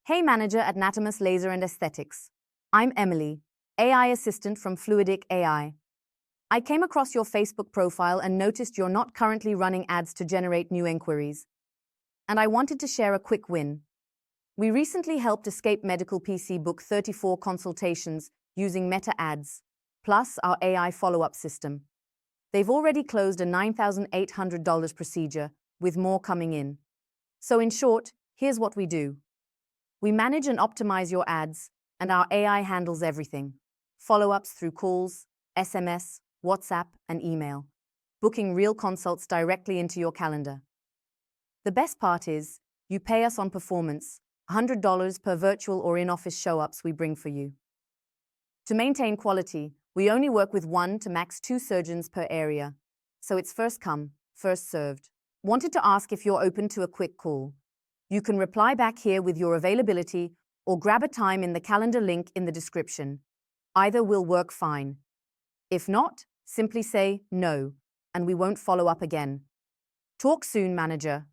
Hey manager at Natomas Laser and Aesthetics. I'm Emily, AI assistant from Fluidic AI. I came across your Facebook profile and noticed you're not currently running ads to generate new inquiries. And I wanted to share a quick win. We recently helped Escape Medical PC book 34 consultations using Meta ads, plus our AI follow-up system. They've already closed a $9,800 procedure, with more coming in. So in short, here's what we do. We manage and optimize your ads, and our AI handles everything. Follow-ups through calls, SMS, WhatsApp, and email. Booking real consults directly into your calendar. The best part is, you pay us on performance, $100 per virtual or in-office show-ups we bring for you. To maintain quality, we only work with 1 to max 2 surgeons per area, so it's first come, first served. Wanted to ask if you're open to a quick call. You can reply back here with your availability or grab a time in the calendar link in the description. Either will work fine. If not, simply say no, and we won't follow up again. Talk soon, manager.